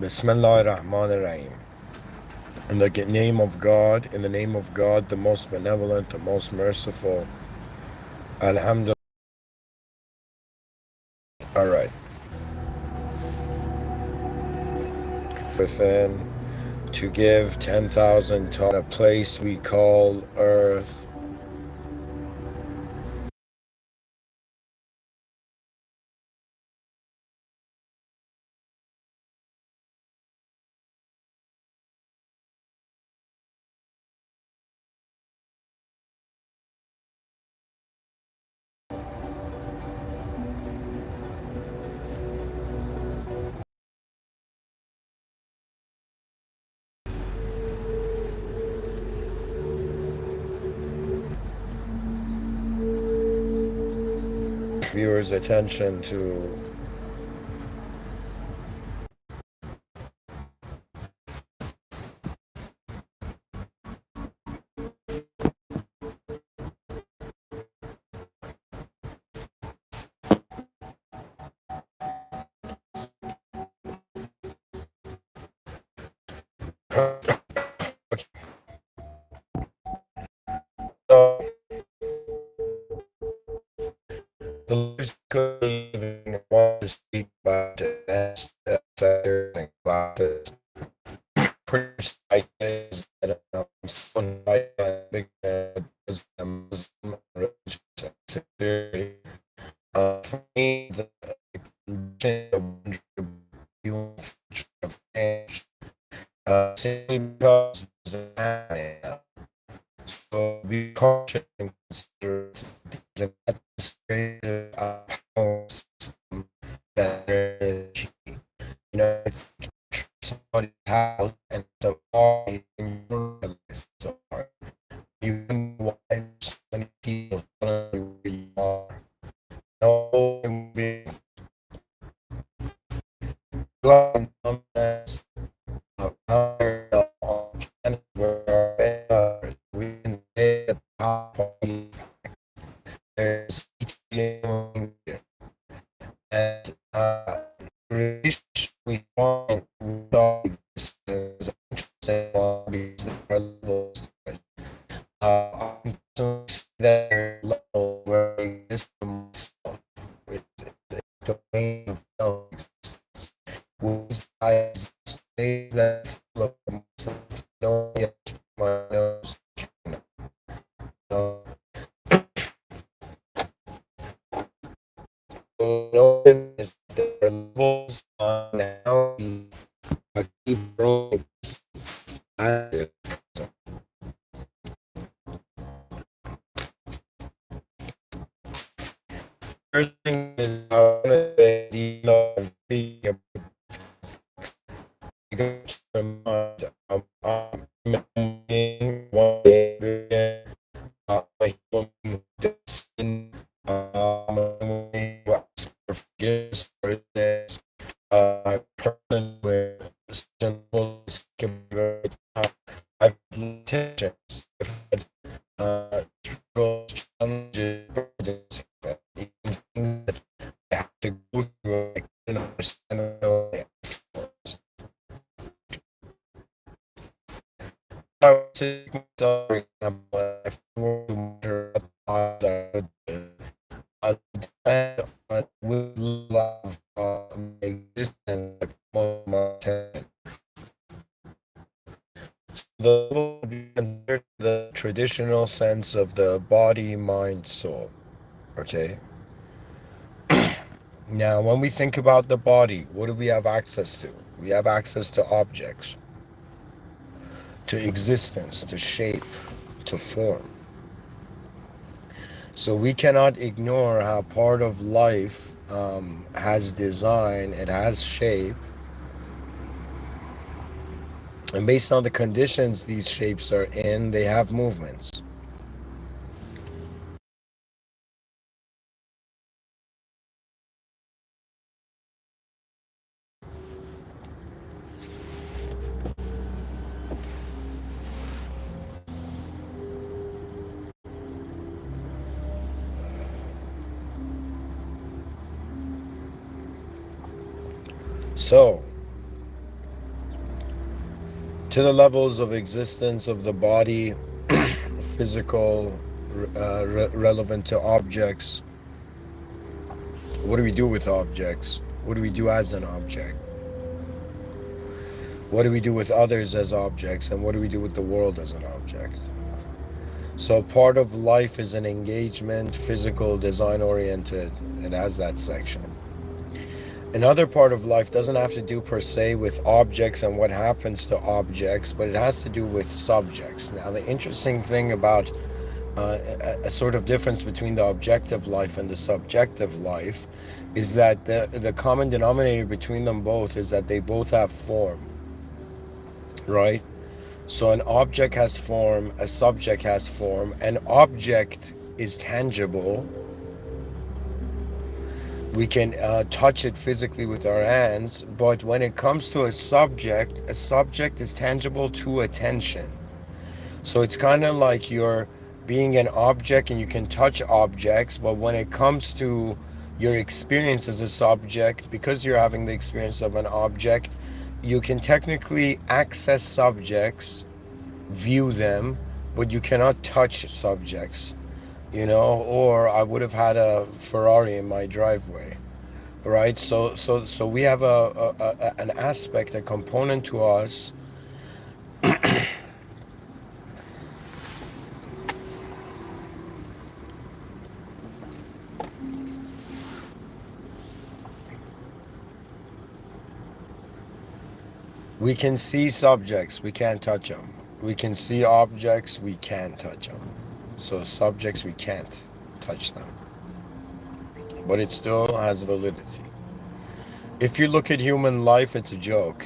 Bismillahirrahmanirrahim. In the name of God, the most benevolent, the most merciful. Alhamdulillah. All right. Within to give 10,000 to a place we call Earth. Viewers' attention to the lives could even want to speak about advanced sectors and classes. Pretty ideas that someone like a big man was a Muslim religious security. For me, the condition of human future of change, simply because there's an anime. So be cautious and consider the administrative system that is, it's somebody's house and so all journalists are. You can watch so many people suddenly where you are. No one will you are in some sense of power on planet where we can stay at the top of the there's and we want this is interesting one because there are levels to it. I'm to see that level where I exist for myself with the domain of self-existence. With I states that flow from myself, don't yet my nose. No, notice is there are levels on how I keep growing. I first thing is I want to say you know being because I'm being one day a human destined forgiveness for this person with simple I've intentions struggles challenges burdens even things that I have to go through I can understand I would take myself for example if I were to wonder what odds I would do I depend on with love my existence like most of my attention. The level would be considered the traditional sense of the body, mind, soul. Okay. Now, when we think about the body, what do we have access to? We have access to objects, to existence, to shape, to form. So we cannot ignore how part of life has design, it has shape, and based on the conditions these shapes are in, they have movements. So to the levels of existence of the body, physical, relevant to objects. What do we do with objects? What do we do as an object? What do we do with others as objects? And what do we do with the world as an object? So part of life is an engagement, physical, design oriented. It has that section. Another part of life doesn't have to do per se with objects and what happens to objects, but it has to do with subjects. Now, the interesting thing about a sort of difference between the objective life and the subjective life is that the common denominator between them both is that they both have form, right? So an object has form, a subject has form. An object is tangible. We can touch it physically with our hands, but when it comes to a subject is tangible to attention. So it's kind of like you're being an object and you can touch objects, but when it comes to your experience as a subject, because you're having the experience of an object, you can technically access subjects, view them, but you cannot touch subjects, you know. Or I would have had a Ferrari in my driveway, right? So we have an aspect, a component to us we can see subjects, we can't touch them. We can see objects, we can touch them. So subjects, we can't touch them. But it still has validity. If you look at human life, it's a joke.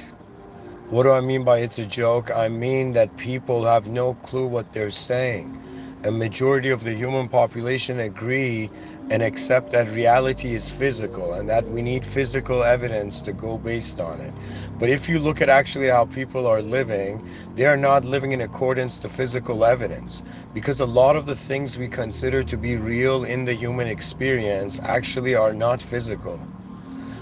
What do I mean by it's a joke? I mean that people have no clue what they're saying. A majority of the human population agree and accept that reality is physical and that we need physical evidence to go based on it. But if you look at actually how people are living, they are not living in accordance to physical evidence, because a lot of the things we consider to be real in the human experience actually are not physical.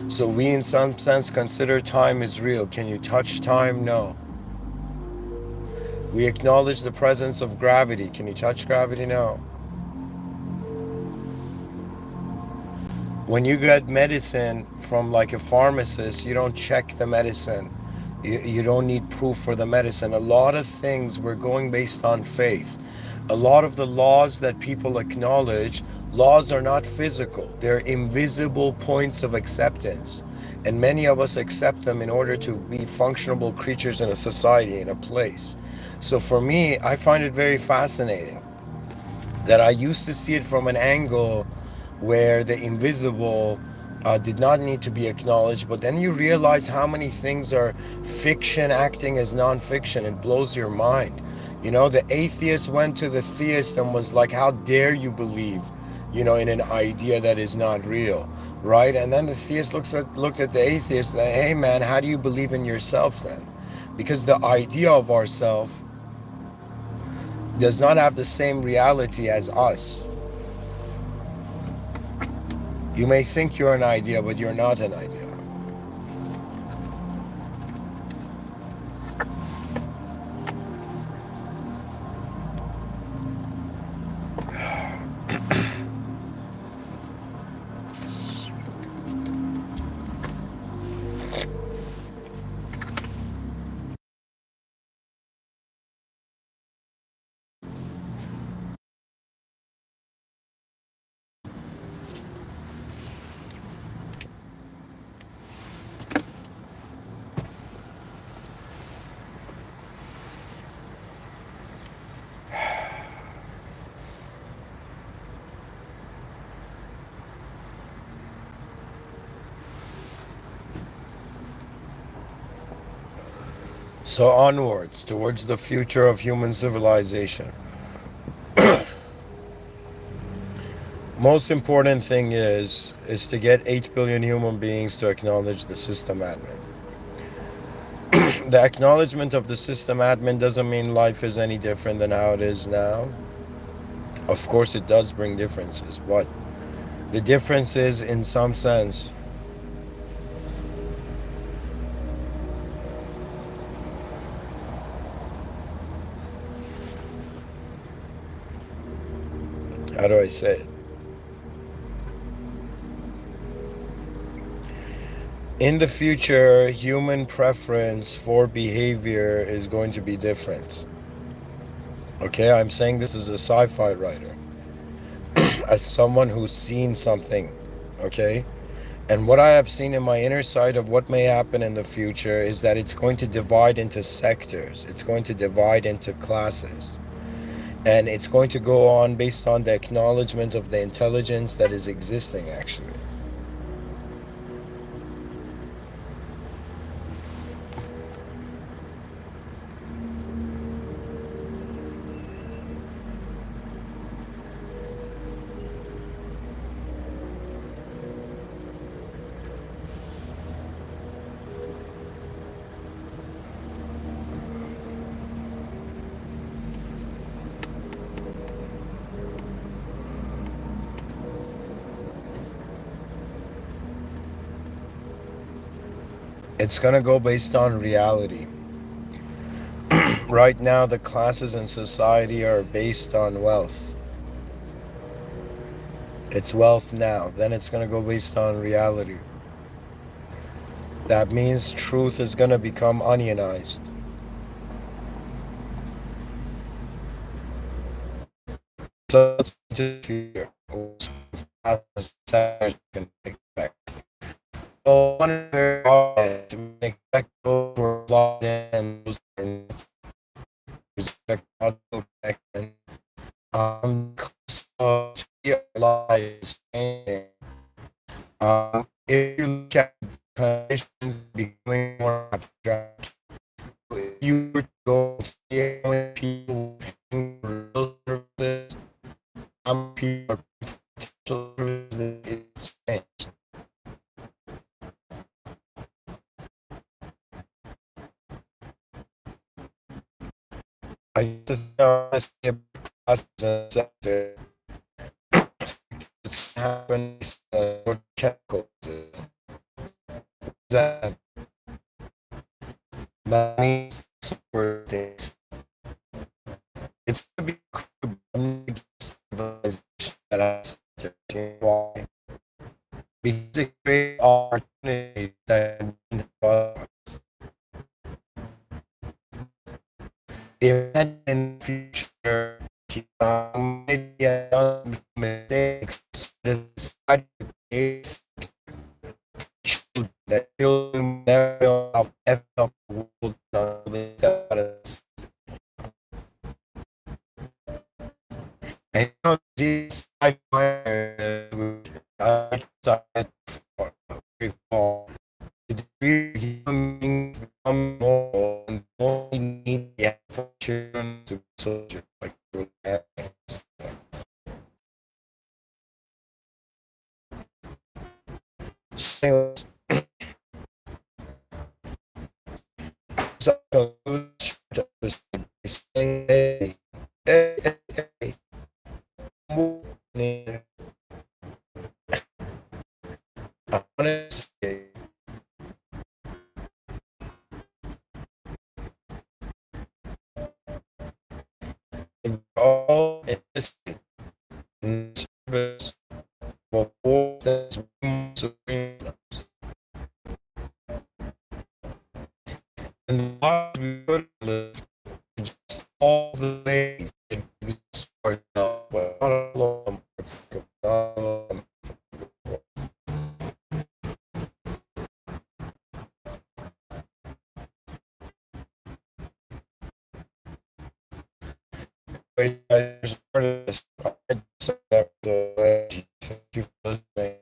So we in some sense consider time is real. Can you touch time? No. We acknowledge the presence of gravity. Can you touch gravity? No. When you get medicine from like a pharmacist, you don't check the medicine. You don't need proof for the medicine. A lot of things we're going based on faith. A lot of the laws that people acknowledge, laws are not physical. They're invisible points of acceptance. And many of us accept them in order to be functional creatures in a society, in a place. So for me, I find it very fascinating that I used to see it from an angle where the invisible did not need to be acknowledged, but then you realize how many things are fiction acting as non-fiction. It blows your mind. You know, the atheist went to the theist and was like, how dare you believe, you know, in an idea that is not real, right? And then the theist looked at the atheist and said, hey man, how do you believe in yourself then? Because the idea of ourself does not have the same reality as us. You may think you're an idea, but you're not an idea. So onwards, towards the future of human civilization. Most important thing is to get 8 billion human beings to acknowledge the system admin. The acknowledgement of the system admin doesn't mean life is any different than how it is now. Of course it does bring differences, but the difference is, in some sense, how do I say it? In the future, human preference for behavior is going to be different. Okay, I'm saying this as a sci-fi writer, as someone who's seen something. Okay, and what I have seen in my inner sight of what may happen in the future is that it's going to divide into sectors, it's going to divide into classes, and it's going to go on based on the acknowledgement of the intelligence that is existing, actually. It's going to go based on reality. Right now, the classes in society are based on wealth. It's wealth now, then it's going to go based on reality. That means truth is going to become onionized. So it's the future. Can expect. So one of their to expect those who are logged in and those who are not. Respect auto protection. So to realize if you look at conditions becoming more abstract, if you were to go and see how many people paying for real services, how many people are paying for potential services, it's changed. I just honestly about classes and sector. It's happening for chemicals. That means super things. It's gonna be civilization that has to why. Because it creates opportunity that if in the future humanity has done mistakes, decide to create that children never have ever would not without us. And this I decided for before the human become more and more need the for children to be social like so hey, hey, hey, hey, I want to say all interested in service for all that's supreme and why we could live just all the ways it exists for now, but not alone. Not alone. Wait, I just started this. I set up the thank you for listening.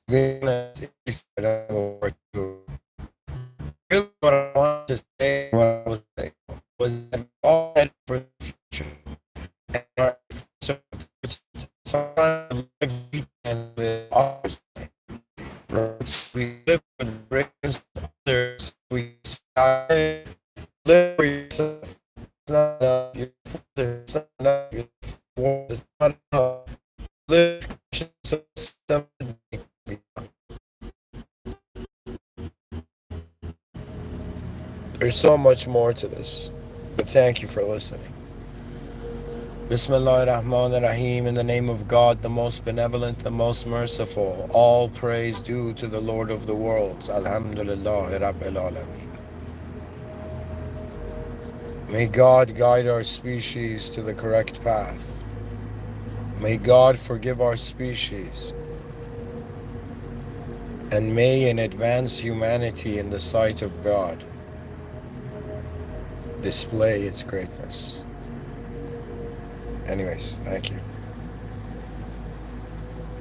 We're gonna start over to really what I wanted to say, what I was saying, was that we all head for the future. And our sometimes live weekend with ours. We live with brains of others. We live for yourself. It's not enough. It's not enough. It's not enough. Live system. There's so much more to this, but thank you for listening. Bismillah ar-Rahman ar-Rahim, in the name of God, the most benevolent, the most merciful. All praise due to the Lord of the worlds. Alhamdulillah Rabbil Alameen. May God guide our species to the correct path. May God forgive our species. And may in advance humanity in the sight of God display its greatness. Anyways, thank you.